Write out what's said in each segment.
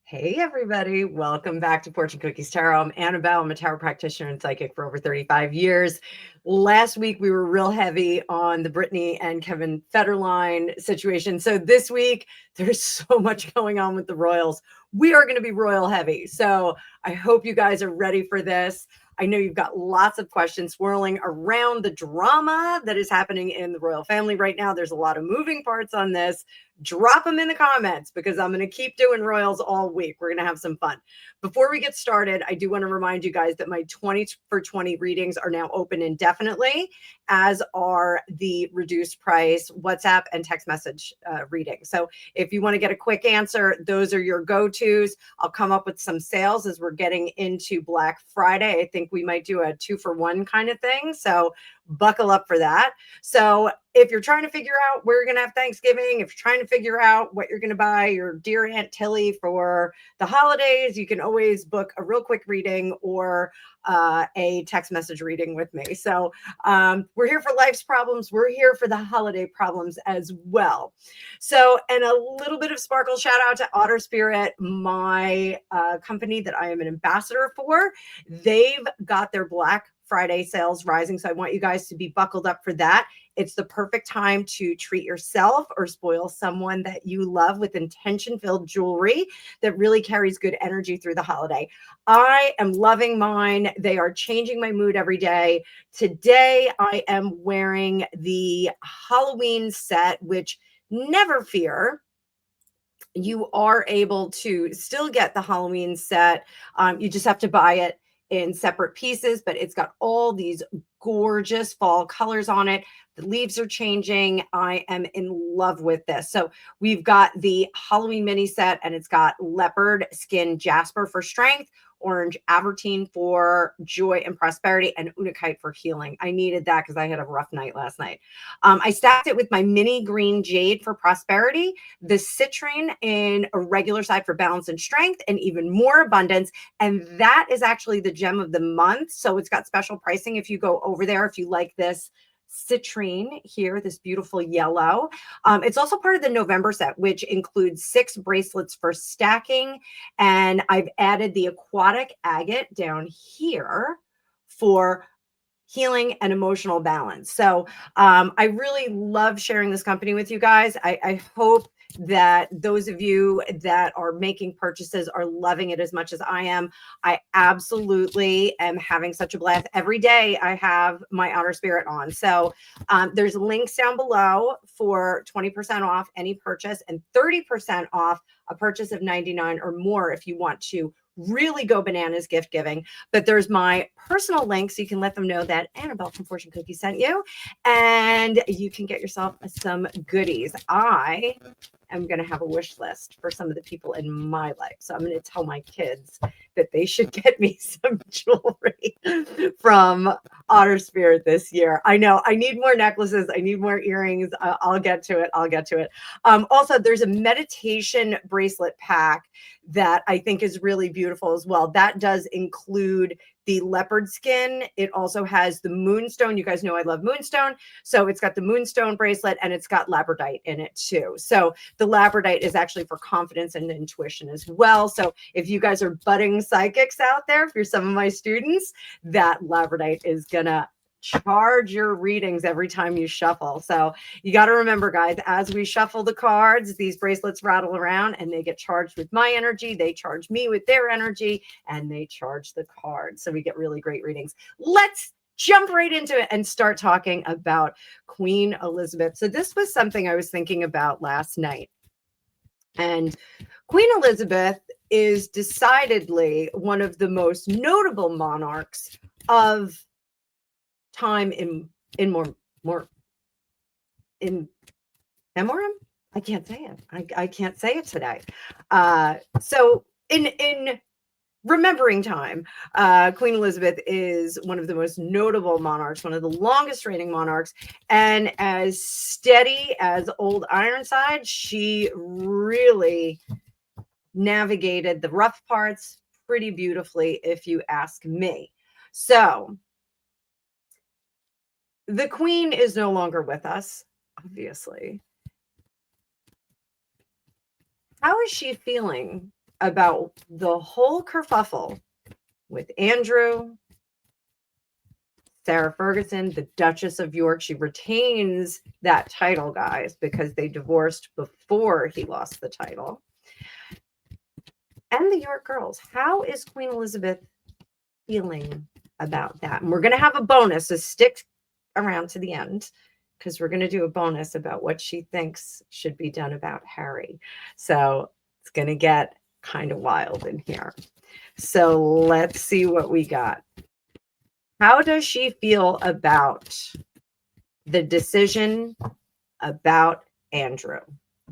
Hey everybody, welcome back to Fortune Cookies Tarot. I'm Annabelle. I'm a tarot practitioner and psychic for over 35 years. Last week we were real heavy on the Brittany and Kevin Federline situation. So this week there's so much going on with the royals. We are going to be royal heavy. So I hope you guys are ready for this. I know you've got lots of questions swirling around the drama that is happening in the royal family right now. There's a lot of moving parts on this. Drop them in the comments because I'm going to keep doing royals all week. We're going to have some fun. Before we get started, I do want to remind you guys that my 20 for 20 readings are now open indefinitely, as are the reduced price WhatsApp and text message readings. So if you want to get a quick answer, those are your go-tos. I'll come up with some sales as we're getting into Black Friday. I think we might do a 2-for-1 kind of thing. So buckle up for that. So if you're trying to figure out where you're going to have Thanksgiving, if you're trying to figure out what you're going to buy your dear Aunt Tilly for the holidays, you can always book a real quick reading or a text message reading with me. So we're here for life's problems. We're here for the holiday problems as well. So, and a little bit of sparkle shout out to Otter Spirit, my company that I am an ambassador for. They've got their Black Friday sales rising. So I want you guys to be buckled up for that. It's the perfect time to treat yourself or spoil someone that you love with intention-filled jewelry that really carries good energy through the holiday. I am loving mine. They are changing my mood every day. Today, I am wearing the Halloween set, which, never fear, you are able to still get the Halloween set. You just have to buy it in separate pieces, but it's got all these gorgeous fall colors on it. The leaves are changing. I am in love with this. So we've got the Halloween mini set, and it's got leopard skin Jasper for strength, orange Aventurine for joy and prosperity, and Unakite for healing. I needed that because I had a rough night last night. I stacked it with my mini green Jade for prosperity, the Citrine in a regular side for balance and strength, and even more abundance. And that is actually the gem of the month. So it's got special pricing if you go over there, if you like this Citrine here, this beautiful yellow. It's also part of the November set, which includes 6 bracelets for stacking. And I've added the Aquatic Agate down here for healing and emotional balance. So I really love sharing this company with you guys. I hope that those of you that are making purchases are loving it as much as I am. I absolutely am having such a blast. Every day I have my Otter Spirit on. So there's links down below for 20% off any purchase and 30% off a purchase of $99 or more if you want to really go bananas gift giving. But there's my personal link, so you can let them know that Annabelle from Fortune Cookie sent you, and you can get yourself some goodies. I am going to have a wish list for some of the people in my life. So I'm going to tell my kids that they should get me some jewelry from Otter Spirit this year. I know I need more necklaces. I need more earrings. I'll get to it. I'll get to it. Also, there's a meditation bracelet pack that I think is really beautiful as well. That does include the leopard skin. It also has the moonstone. You guys know I love moonstone. So it's got the moonstone bracelet and it's got labradorite in it too. So the labradorite is actually for confidence and intuition as well. So if you guys are budding psychics out there, if you're some of my students, that labradorite is gonna charge your readings every time you shuffle. So you got to remember, guys, as we shuffle the cards, these bracelets rattle around and they get charged with my energy. They charge me with their energy and they charge the cards. So we get really great readings. Let's jump right into it and start talking about Queen Elizabeth. So this was something I was thinking about last night. And Queen Elizabeth is decidedly one of the most notable monarchs of time in memoriam. I can't say it. I can't say it today. So in remembering time, Queen Elizabeth is one of the most notable monarchs, one of the longest reigning monarchs, and as steady as old Ironside, she really navigated the rough parts pretty beautifully, if you ask me. So the Queen is no longer with us, obviously. How is she feeling about the whole kerfuffle with Andrew, Sarah Ferguson, the Duchess of York. She retains that title, guys, because they divorced before he lost the title. And the York girls. How is Queen Elizabeth feeling about that? And we're going to have a bonus, so stick around to the end, because we're going to do a bonus about what she thinks should be done about Harry. So it's going to get kind of wild in here. So let's see what we got. How does she feel about the decision about Andrew?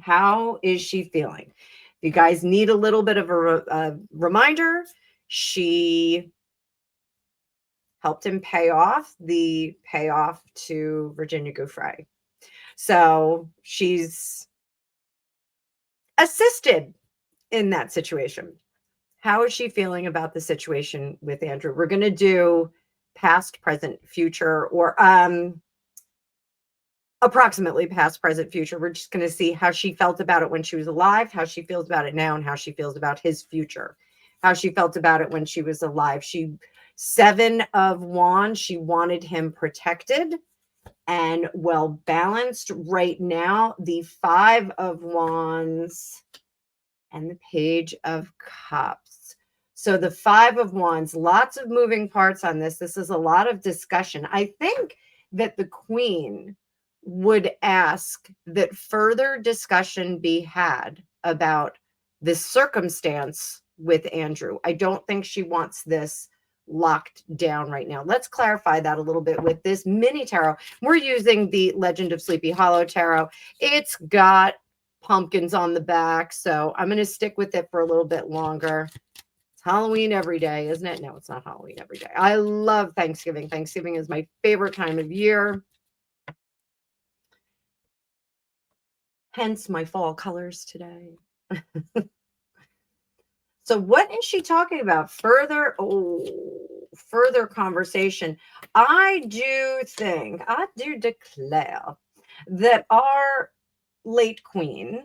How is she feeling? If you guys need a little bit of a reminder, she helped him pay off the payoff to Virginia Giuffre. So she's assisted in that situation. How is she feeling about the situation with Andrew? We're going to do past, present, future, or approximately past, present, future. We're just going to see how she felt about it when she was alive, how she feels about it now, and how she feels about his future. How she felt about it when she was alive. She 7 of Wands, she wanted him protected and well balanced. Right now, the 5 of Wands and the Page of Cups. So the 5 of Wands, lots of moving parts on this. This is a lot of discussion. I think that the Queen would ask that further discussion be had about this circumstance with Andrew. I don't think she wants this locked down right now. Let's clarify that a little bit with this mini tarot. We're using the Legend of Sleepy Hollow tarot. It's got pumpkins on the back, so I'm going to stick with it for a little bit longer. It's Halloween every day, isn't it? No, it's not Halloween every day. I love Thanksgiving. Thanksgiving is my favorite time of year. Hence my fall colors today. So what is she talking about? Further conversation. I do declare that our late queen,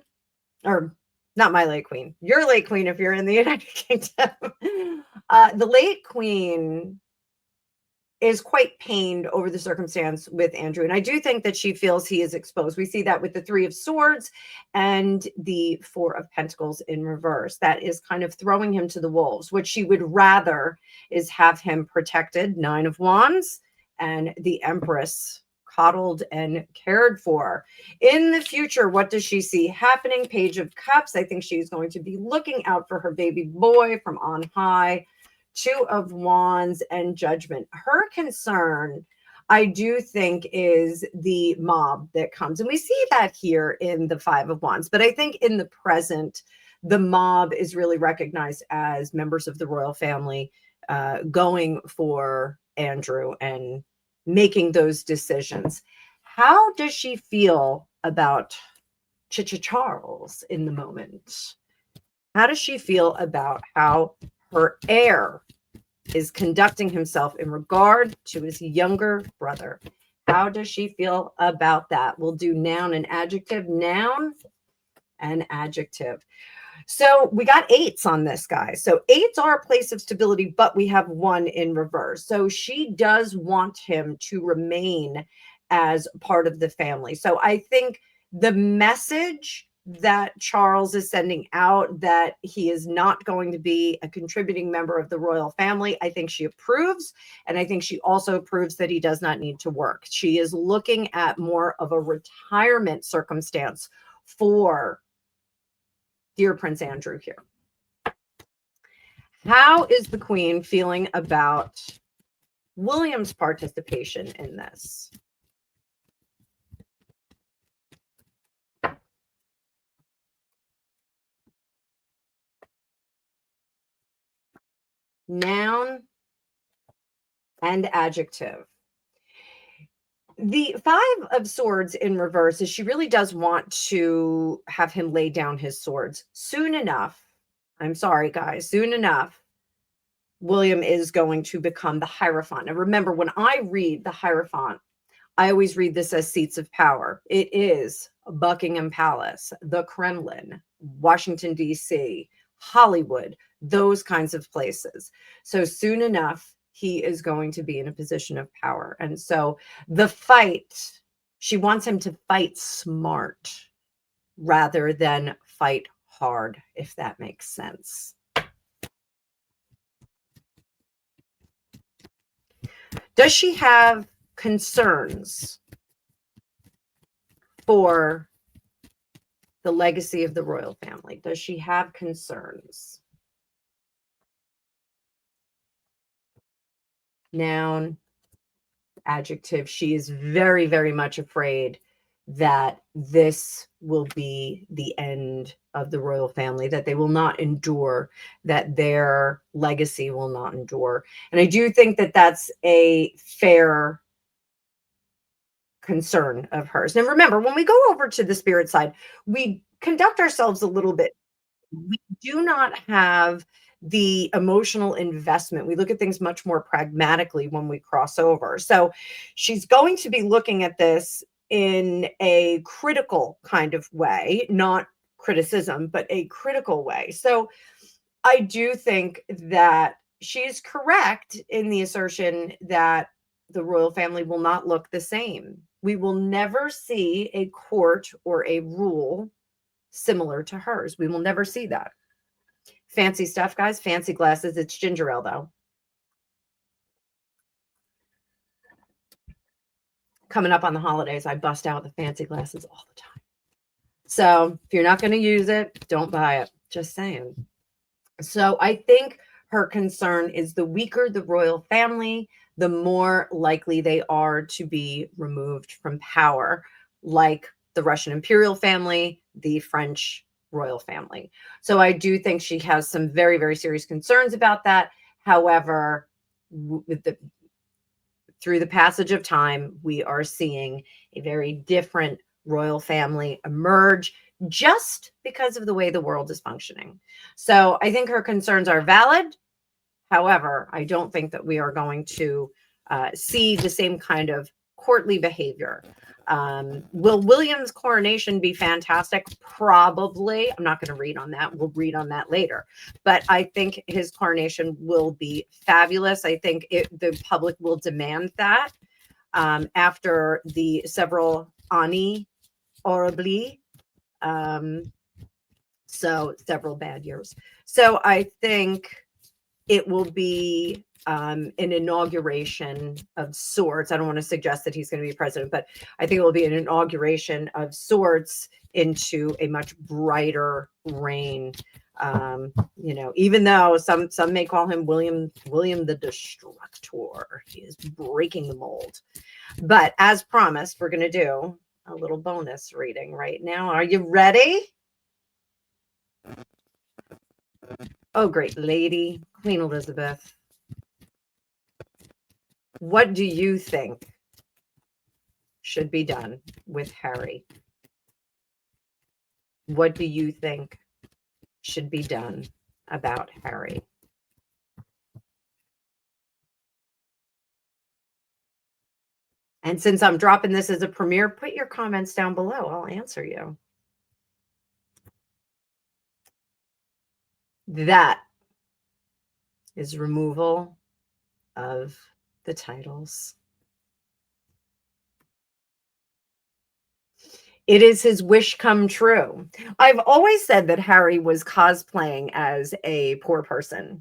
or not my late queen, your late queen if you're in the United Kingdom, the late queen is quite pained over the circumstance with Andrew. And I do think that she feels he is exposed. We see that with the 3 of Swords and the 4 of Pentacles in reverse. That is kind of throwing him to the wolves. What she would rather is have him protected, 9 of Wands, and the Empress coddled and cared for. In the future, what does she see happening? Page of Cups. I think she's going to be looking out for her baby boy from on high. 2 of Wands and Judgment. Her concern, I do think, is the mob that comes. And we see that here in the 5 of Wands. But I think in the present, the mob is really recognized as members of the royal family going for Andrew and making those decisions. How does she feel about Charles in the moment? How does she feel about how her heir is conducting himself in regard to his younger brother? How does she feel about that? We'll do noun and adjective. Noun and adjective. So we got 8s on this, guys. So 8s are a place of stability, but we have 1 in reverse. So she does want him to remain as part of the family. So I think the message that Charles is sending out, that he is not going to be a contributing member of the royal family, I think she approves. And I think she also approves that he does not need to work. She is looking at more of a retirement circumstance for dear Prince Andrew here. How is the Queen feeling about William's participation in this? Noun and adjective. The 5 of Swords in reverse is she really does want to have him lay down his swords soon enough. I'm sorry, guys. Soon enough, William is going to become the Hierophant. Now, remember, when I read the Hierophant, I always read this as seats of power. It is Buckingham Palace, the Kremlin, Washington, D.C., Hollywood, those kinds of places. So soon enough, he is going to be in a position of power. And so the fight, she wants him to fight smart rather than fight hard, if that makes sense. Does she have concerns for the legacy of the royal family? Does she have concerns? Noun, adjective. She is very, very much afraid that this will be the end of the royal family, that they will not endure, that their legacy will not endure. And I do think that that's a fair concern of hers. And remember, when we go over to the spirit side, we conduct ourselves a little bit. We do not have the emotional investment. We look at things much more pragmatically when we cross over. So she's going to be looking at this in a critical kind of way, not criticism, but a critical way. So I do think that she's correct in the assertion that the royal family will not look the same. We will never see a court or a rule similar to hers. We will never see that. Fancy stuff, guys. Fancy glasses. It's ginger ale, though. Coming up on the holidays, I bust out the fancy glasses all the time. So if you're not going to use it, don't buy it. Just saying. So I think her concern is the weaker the royal family, the more likely they are to be removed from power, like the Russian imperial family, the French royal family. So I do think she has some very, very serious concerns about that. However, through the passage of time, we are seeing a very different royal family emerge just because of the way the world is functioning. So I think her concerns are valid. However, I don't think that we are going to see the same kind of courtly behavior. Will William's coronation be fantastic? Probably. I'm not going to read on that. We'll read on that later. But I think his coronation will be fabulous. I think the public will demand that after the several anni horribly. So several bad years. So I think it will be an inauguration of sorts. I don't want to suggest that he's going to be president, but I think it will be an inauguration of sorts into a much brighter reign. Even though some may call him William the Destructor, he is breaking the mold. But as promised, we're going to do a little bonus reading right now. Are you ready? Oh, great lady, Queen Elizabeth. What do you think should be done with Harry? What do you think should be done about Harry? And since I'm dropping this as a premiere, put your comments down below. I'll answer you. That is removal of the titles. It is his wish come true. I've always said that Harry was cosplaying as a poor person.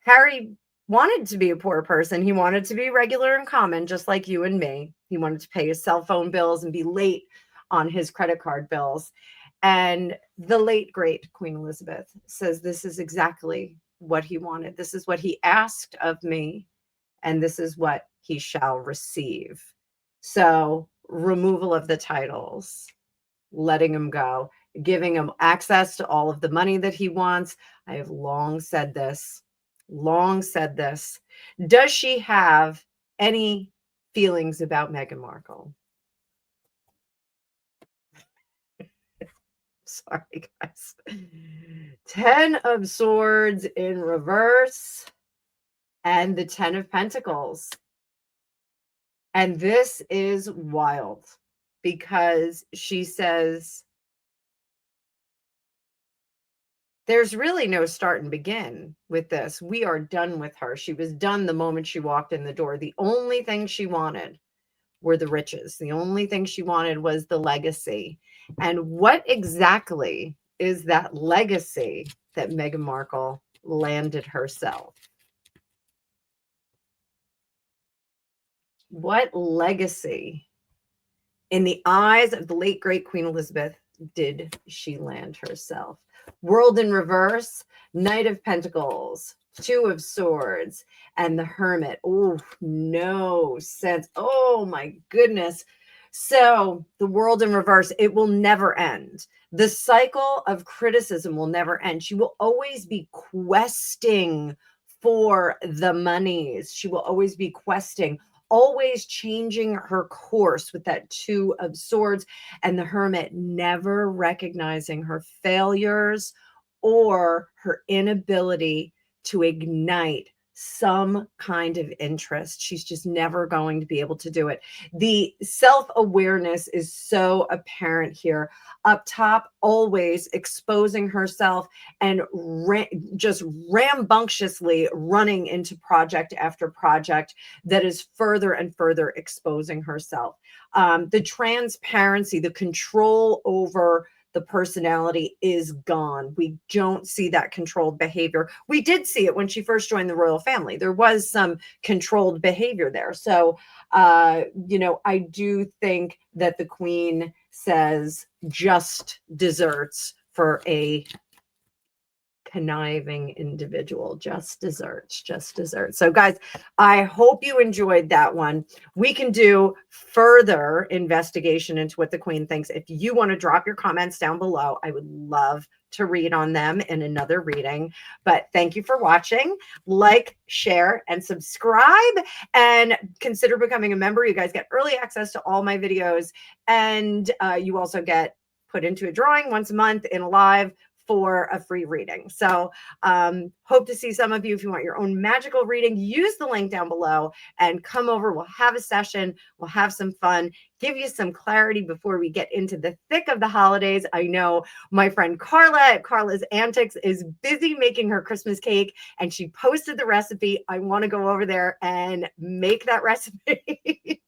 Harry wanted to be a poor person. He wanted to be regular and common, just like you and me. He wanted to pay his cell phone bills and be late on his credit card bills. And the late, great Queen Elizabeth says this is exactly what he wanted. This is what he asked of me, and this is what he shall receive. So removal of the titles, letting him go, giving him access to all of the money that he wants. I have long said this. Does she have any feelings about Meghan Markle? Sorry, guys. 10 of Swords in reverse and the 10 of Pentacles. And this is wild because she says There's really no start and begin with this. We are done with her. She was done the moment she walked in the door. The only thing she wanted were the riches. The only thing she wanted was the legacy. And what exactly is that legacy that Meghan Markle landed herself? What legacy, in the eyes of the late great Queen Elizabeth, did she land herself? World in reverse, Knight of Pentacles, Two of Swords, and the Hermit. Oh, no sense. Oh, my goodness. So the world in reverse, it will never end. The cycle of criticism will never end. She will always be questing for the monies. She will always be questing, always changing her course with that Two of Swords and the Hermit, never recognizing her failures or her inability to ignite some kind of interest. She's just never going to be able to do it. The self-awareness is so apparent here. Up top, always exposing herself and just rambunctiously running into project after project that is further and further exposing herself. The transparency, the control over the personality is gone. We don't see that controlled behavior. We did see it when she first joined the royal family. There was some controlled behavior there. So, I do think that the Queen says just desserts for a conniving individual. Just desserts. So guys, I hope you enjoyed that one. We can do further investigation into what the Queen thinks. If you want to drop your comments down below, I would love to read on them in another reading. But thank you for watching. Like, share, and subscribe, and consider becoming a member. You guys get early access to all my videos, and you also get put into a drawing once a month in a live for a free reading. So hope to see some of you. If you want your own magical reading, use the link down below and come over. We'll have a session. We'll have some fun, give you some clarity before we get into the thick of the holidays. I know my friend Carla at Carla's Antics is busy making her Christmas cake, and she posted the recipe. I want to go over there and make that recipe.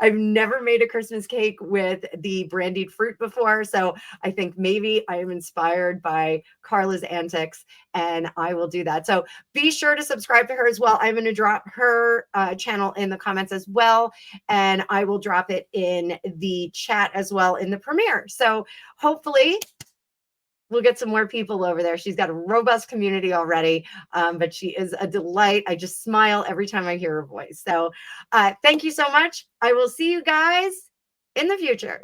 I've never made a Christmas cake with the brandied fruit before, so I think maybe I am inspired by Carla's Antics, and I will do that. So be sure to subscribe to her as well. I'm going to drop her channel in the comments as well, and I will drop it in the chat as well in the premiere. So hopefully we'll get some more people over there. She's got a robust community already, but she is a delight. I just smile every time I hear her voice. So thank you so much. I will see you guys in the future.